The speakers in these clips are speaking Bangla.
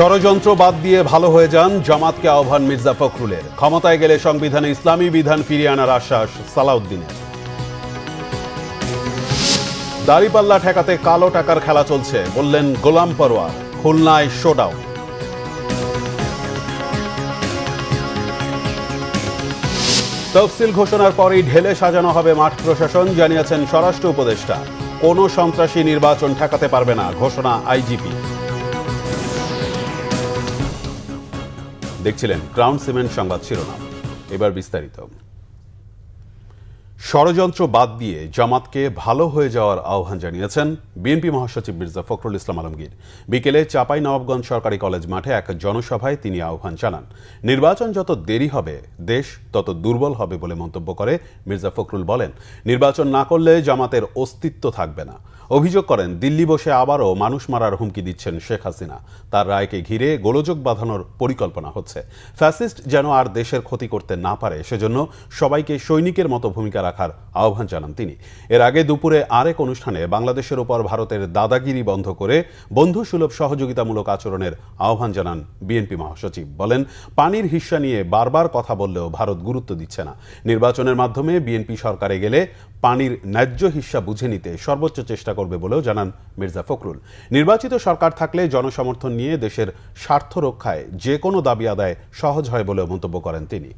ষড়যন্ত্র বাদ দিয়ে ভালো হয়ে যান, জামাতকে আহ্বান মির্জা ফখরুলের। ক্ষমতায় গেলে সংবিধানে ইসলামী বিধান ফিরিয়ে আনার আশ্বাস সালাউদ্দিনের। দাড়িপাল্লা ঠেকাতে কালো টাকার খেলা চলছে বললেন গোলাম পরোয়ার। খুলনায় শোডাউন। তফসিল ঘোষণার পরই ঢেলে সাজানো হবে মাঠ প্রশাসন, জানিয়েছেন স্বরাষ্ট্র উপদেষ্টা। কোনো সন্ত্রাসী নির্বাচন ঠেকাতে পারবে না, ঘোষণা আইজিপি। দেখছিলেন ক্রাউন সিমেন্ট সংবাদ শিরোনাম, এবার বিস্তারিত। ষড়যন্ত্র বাদ দিয়ে জামাতকে ভালো হয়ে যাওয়ার আহ্বান জানিয়েছেন বিএনপি মহাসচিব মির্জা ফখরুল ইসলাম আলমগীর। বিকেলে চাঁপাইনবাবগঞ্জ সরকারি কলেজ মাঠে এক জনসভায় তিনি আহ্বান জানান। নির্বাচন যত দেরি হবে দেশ তত দুর্বল হবে বলে মন্তব্য করে মির্জা ফখরুল বলেন, নির্বাচন না করলে জামাতের অস্তিত্ব থাকবে না। অভিযোগ করেন, দিল্লি বসে আবারও মানুষ মারার হুমকি দিচ্ছেন শেখ হাসিনা। তার রায়কে ঘিরে গোলযোগ বাঁধানোর পরিকল্পনা হচ্ছে। ফ্যাসিস্ট যেন আর দেশের ক্ষতি করতে না পারে, সেজন্য সবাইকে সৈনিকের মতো ভূমিকা রাখার আহ্বান জানান তিনি। এর আগে দুপুরে আরেক অনুষ্ঠানে বাংলাদেশের উপর ভারতের দাদাগিরি বন্ধ করে বন্ধুসুলভ সহযোগিতামূলক আচরণের আহ্বান জানান বিএনপি মহাসচিব। বলেন, পানির হিস্যা নিয়ে বারবার কথা বললেও ভারত গুরুত্ব দিচ্ছে না। নির্বাচনের মাধ্যমে বিএনপি সরকারে গেলে পানির ন্যায্য হিস্যা বুঝে নিতে সর্বোচ্চ চেষ্টা করবে বলেও জানান মির্জা ফখরুল। নির্বাচিত সরকার থাকলে জনসমর্থন নিয়ে দেশের স্বার্থ রক্ষায় যে কোনো দাবি আদায় সহজ হয় বলেও মন্তব্য করেন তিনি।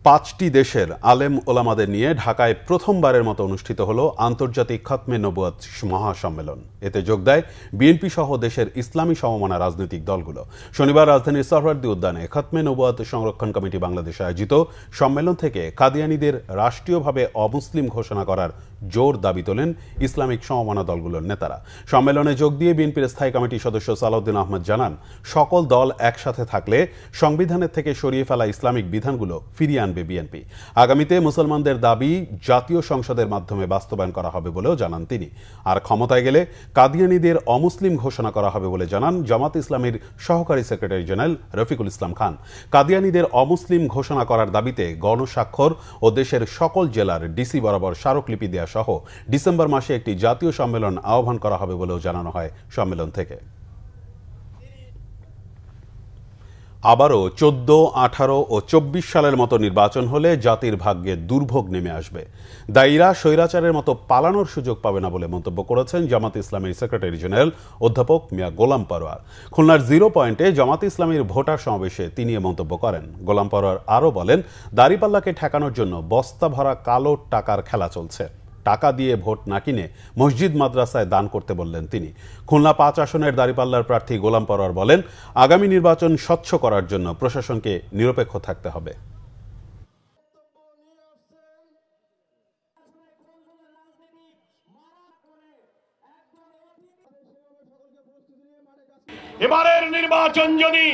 5টি দেশের আলেম ওলামাদের নিয়ে ঢাকায় প্রথমবারের মতো অনুষ্ঠিত হল আন্তর্জাতিক খতমে নবুয়ত মহাসম্মেলন। এতে যোগ দেয় বিএনপি সহ দেশের ইসলামী সমমনা রাজনৈতিক দলগুলো। শনিবার রাজধানীর সোহরাওয়ার্দী উদ্যানে খতমে নবুয়ত সংরক্ষণ কমিটি বাংলাদেশ আয়োজিত সম্মেলন থেকে কাদিয়ানীদের রাষ্ট্রীয়ভাবে অমুসলিম ঘোষণা করার জোর দাবি তোলেন ইসলামিক সমমনা দলগুলোর নেতারা। সম্মেলনে যোগ দিয়ে বিএনপির স্থায়ী কমিটির সদস্য সালাউদ্দিন আহমদ জানান, সকল দল একসাথে থাকলে সংবিধানের থেকে সরিয়ে ফেলা ইসলামিক বিধানগুলো ফিরিয়ে আনবে বিএনপি। আগামীতে মুসলমানদের দাবি জাতীয় সংসদের মাধ্যমে বাস্তবায়ন করা হবে বলেও জানান তিনি। আর ক্ষমতায় গেলে কাদিয়ানীদের অমুসলিম ঘোষণা করা হবে বলে জানান জামাত ইসলামীর সহকারী সেক্রেটারি জেনারেল রফিকুল ইসলাম খান। কাদিয়ানীদের অমুসলিম ঘোষণা করার দাবিতে গণস্বাক্ষর ও দেশের সকল জেলার ডিসি বরাবর স্মারকলিপি দেয়া সহ ডিসেম্বর মাসে একটি জাতীয় সম্মেলন আহ্বান করা হবে বলেও জানানো হয় সম্মেলন থেকে। আবারও 14, 18 ও 24 সালের মতো নির্বাচন হলে জাতির ভাগ্যে দুর্ভোগ নেমে আসবে। দায়ীরা স্বৈরাচারের মতো পালানোর সুযোগ পাবে না বলে মন্তব্য করেছেন জামাত ইসলামীর সেক্রেটারি জেনারেল অধ্যাপক মিয়া গোলাম পরোয়ার। খুলনার 0 পয়েন্টে জামাত ইসলামীর ভোটার সমাবেশে তিনি এ মন্তব্য করেন। গোলাম পরোয়ার আরও বলেন, দাড়িপাল্লাকে ঠেকানোর জন্য বস্তা ভরা কালো টাকার খেলা চলছে। টাকা দিয়ে ভোট না কিনে মসজিদ মাদ্রাসায় দান করতে বললেন তিনি। খুলনা 5 আসনের দাড়িপাল্লার প্রার্থী গোলাম পরোয়ার বলেন, আগামী নির্বাচন স্বচ্ছ করার জন্য প্রশাসনকে নিরপেক্ষ থাকতে হবে। এবারের নির্বাচন যদি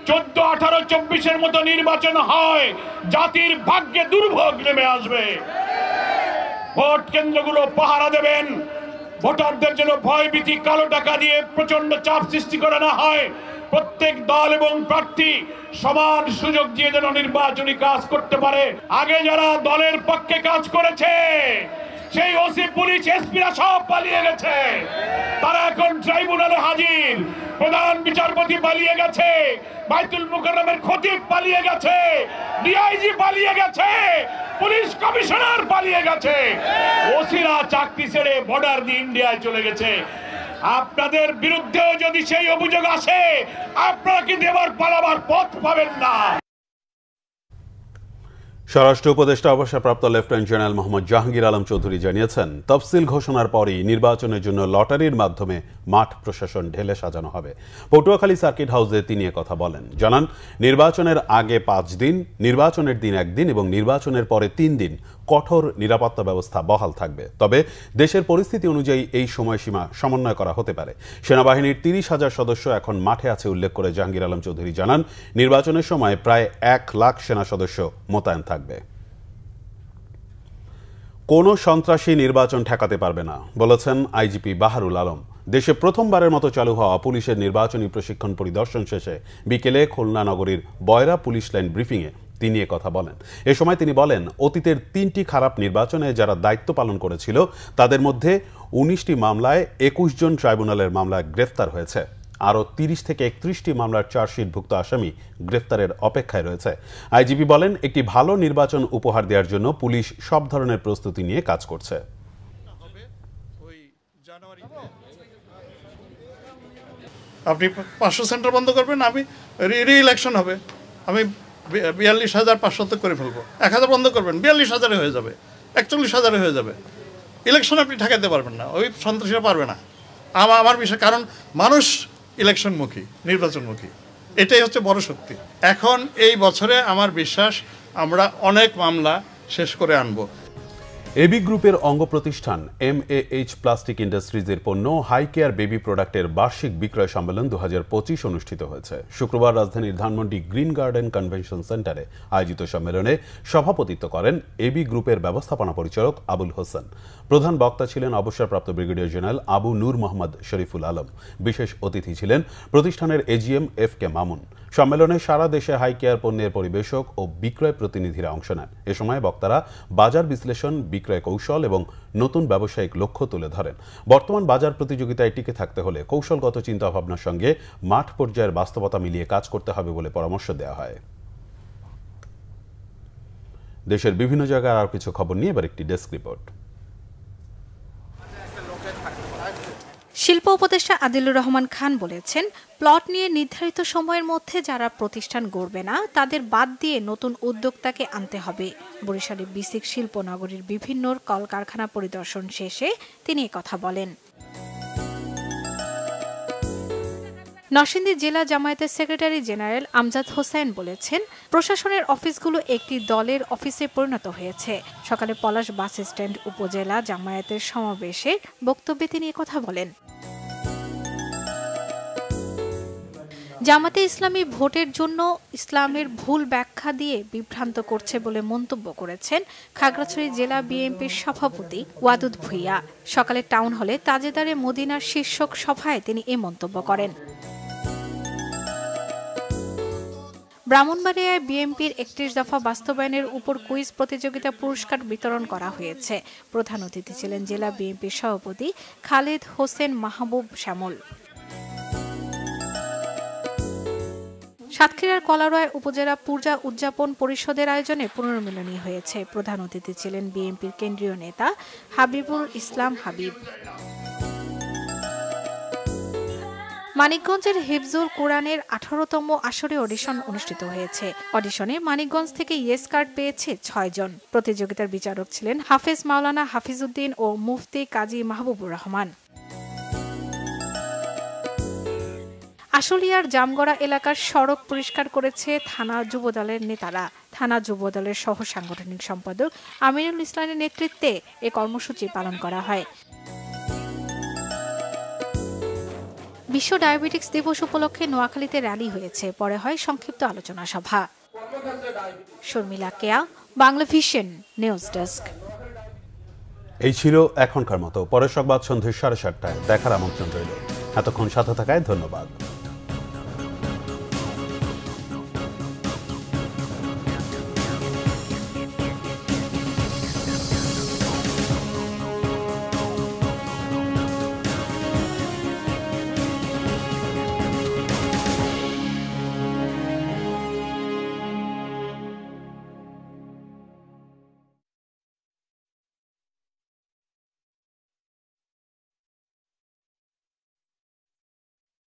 14, 18, 24-এর মতো নির্বাচন হয়, জাতির ভাগ্যে দুর্ভোগ নেমে আসবে। ভোট কেন্দ্রগুলো পাহারা দেবেন, ভোটারদের জন্য ভয়ভীতি, কালো টাকা দিয়ে প্রচন্ড চাপ সৃষ্টি করে না হয়। প্রত্যেক দল এবং প্রার্থী সমান সুযোগ দিয়ে যেন নির্বাচনী কাজ করতে পারে। আগে যারা দলের পক্ষে কাজ করেছে সেই ওসি, পুলিশ, এসপিরা সব পালিয়ে গেছে। তারা এখন ট্রাইব্যুনালে হাজির। প্রধান বিচারপতি পালিয়ে গেছে, বাইতুল মুকাররমের খতিব পালিয়ে গেছে, ডিআইজি পালিয়ে গেছে, পুলিশ কমিশনার পালিয়ে গেছে, ওসিরা চাকরি ছেড়ে বর্ডার দিয়ে ইন্ডিয়ায় চলে গেছে। আপনাদের বিরুদ্ধেও যদি সেই অভিযোগ আসে, আপনারা কি দেবার পালাবার পথ পাবেন না। স্বরাষ্ট্র উপদেষ্টা অবসরপ্রাপ্ত লেফটেন্যান্ট জেনারেল মোহাম্মদ জাহাঙ্গীর আলম চৌধুরী জানিয়েছেন, তফসিল ঘোষণার পরই নির্বাচনের জন্য লটারির মাধ্যমে মাঠ প্রশাসন ঢেলে সাজানো হবে। পটুয়াখালী সার্কিট হাউসে তিনি কথা বলেন। জানান, নির্বাচনের আগে 5 দিন, নির্বাচনের দিন 1 দিন এবং নির্বাচনের পরে 3 দিন কঠোর নিরাপত্তা ব্যবস্থা বহাল থাকবে। তবে দেশের পরিস্থিতি অনুযায়ী এই সময়সীমা সমন্বয় করা হতে পারে। সেনাবাহিনীর 30,000 সদস্য এখন মাঠে আছে উল্লেখ করে জাহাঙ্গীর আলম চৌধুরী জানান, নির্বাচনের সময় প্রায় 1 লাখ সেনা সদস্য মোতায়েন থাকবে। কোনো সন্ত্রাসী নির্বাচন ঠেকাতে পারবে না বলেছেন আইজিপি বাহারুল আলম। দেশে প্রথমবারের মতো চালু হওয়া পুলিশের নির্বাচনী প্রশিক্ষণ পরিদর্শন শেষে বিকেলে খুলনা নগরীর বয়রা পুলিশ লাইন ব্রিফিংয়ে তিনি কথা বলেন। এ সময় তিনি বলেন, অতীতের 3টি খারাপ নির্বাচনে যারা দায়িত্ব পালন করেছিল তাদের মধ্যে 19টি মামলায় 21 জন ট্রাইব্যুনালের মামলায় গ্রেফতার হয়েছে। আরও 30 থেকে 31টি মামলার চার্জশিটভুক্ত আসামি গ্রেফতারের অপেক্ষায় রয়েছে। আইজিপি বলেন, একটি ভালো নির্বাচন উপহার দেওয়ার জন্য পুলিশ সব ধরনের প্রস্তুতি নিয়ে কাজ করছে। আপনি 500 সেন্টার বন্ধ করবেন, আমি রি-ইলেকশন হবে, আমি 42,500 করে ফেলবো। 1000 বন্ধ করবেন, 42,000 হয়ে যাবে, 41,000 হয়ে যাবে। ইলেকশন আপনি ঠেকাতে পারবেন না, ওই সন্ত্রাসীরা পারবে না। আমার বিষয়, কারণ মানুষ ইলেকশনমুখী, নির্বাচনমুখী, এটাই হচ্ছে বড় শক্তি। এখন এই বছরে আমার বিশ্বাস আমরা অনেক মামলা শেষ করে আনবো। এবি গ্রুপের অঙ্গ প্রতিষ্ঠান MAH প্লাস্টিক ইন্ডাস্ট্রিজের পণ্য হাই কেয়ার বেবি প্রোডাক্টের বার্ষিক বিক্রয় সম্মেলন 2025 অনুষ্ঠিত হয়েছে। শুক্রবার রাজধানীর ধানমন্ডি গ্রিন গার্ডেন কনভেনশন সেন্টারে আয়োজিত সম্মেলনে সভাপতিত্ব করেন এবি গ্রুপের ব্যবস্থাপনা পরিচালক আবুল হোসেন। প্রধান বক্তা ছিলেন অবসরপ্রাপ্ত ব্রিগেডিয়ার জেনারেল আবু নূর মোহাম্মদ শরীফুল আলম। বিশেষ অতিথি ছিলেন প্রতিষ্ঠানের AGM FK মামুন। সম্মেলনে সারা দেশে হাই কেয়ার পণ্যের পরিবেশক ও বিক্রয় প্রতিনিধিরা অংশ নেন। এ সময় বক্তারা বাজার বিশ্লেষণ, বিক্রয় কৌশল এবং নতুন ব্যবসায়িক লক্ষ্য তুলে ধরেন। বর্তমান বাজার প্রতিযোগিতায় টিকে থাকতে হলে কৌশলগত চিন্তাভাবনার সঙ্গে মাঠ পর্যায়ের বাস্তবতা মিলিয়ে কাজ করতে হবে বলে পরামর্শ দেওয়া হয়। দেশের বিভিন্ন জায়গায় আরও কিছু খবর নিয়ে এবার একটি ডেস্ক রিপোর্ট। শিল্প উপদেষ্টা আদিলুর রহমান খান বলেছেন, প্লট নিয়ে নির্ধারিত সময়ের মধ্যে যারা প্রতিষ্ঠান গড়বে না তাদের বাদ দিয়ে নতুন উদ্যোক্তাকে আনতে হবে। বরিশালের বিসিক শিল্পনগরীর বিভিন্ন কলকারখানা পরিদর্শন শেষে তিনি কথা বলেন। নরসিংদী জেলা জামায়াতের সেক্রেটারি জেনারেল আমজাদ হোসেন বলেছেন, প্রশাসনের অফিসগুলো একটি দলের অফিসে পরিণত হয়েছে। সকালে পলাশ বাস স্ট্যান্ড উপজেলা জামায়াতের সমাবেশে বক্তব্যে তিনি কথা বলেন। জামাতে ইসলামী ভোটের জন্য ইসলামের ভুল ব্যাখ্যা দিয়ে বিভ্রান্ত করছে বলে মন্তব্য করেছেন খাগড়াছড়ি জেলা বিএনপির সভাপতি ওয়াদুদ ভুইয়া। সকালে টাউন হলে তাজেদারে মদিনার শীর্ষক সভায় তিনি এ মন্তব্য করেন। ব্রাহ্মণবাড়িয়ায় বিএনপির 31 দফা বাস্তবায়নের উপর কুইজ প্রতিযোগিতা পুরস্কার বিতরণ করা হয়েছে। প্রধান অতিথি ছিলেন জেলা বিএনপির সভাপতি খালেদ হোসেন মাহবুব শ্যামল। সাতক্ষীরার কলারোয়া উপজেলা পূজা উদযাপন পরিষদের আয়োজনে পুনর্মিলনী হয়েছে। প্রধান অতিথি ছিলেন বিএনপির কেন্দ্রীয় নেতা হাবিবুল ইসলাম হাবিব। মানিকগঞ্জের হিফজুল কোরআনের 18তম আসরে অডিশন অনুষ্ঠিত হয়েছে। অডিশনে মানিকগঞ্জ থেকে ইয়েস কার্ড পেয়েছে 6 জন। প্রতিযোগিতার বিচারক ছিলেন হাফেজ মাওলানা হাফিজউদ্দিন ও মুফতি কাজী মাহবুবুর রহমান। আশুলিয়ার জামগড়া এলাকার সড়ক পরিষ্কার করেছে থানা যুবদলের নেতারা। থানা যুবদলের সহ সাংগঠনিক সম্পাদক আমিনুল ইসলামের নেতৃত্বে এ কর্মসূচি পালন করা হয়। বিশ্ব ডায়াবেটিক্স দিবস উপলক্ষে নোয়াখালীতে র্যালি হয়েছে, পরে হয় সংক্ষিপ্ত আলোচনা সভা। শর্মিলা কেয়া, বাংলা ভিশন নিউজ ডেস্ক। এই ছিল এখনকার মতো। পরের সংবাদ সন্ধ্যে 7:30টায় দেখার আমন্ত্রণ রইল। এতক্ষণ সাথে থাকায় ধন্যবাদ।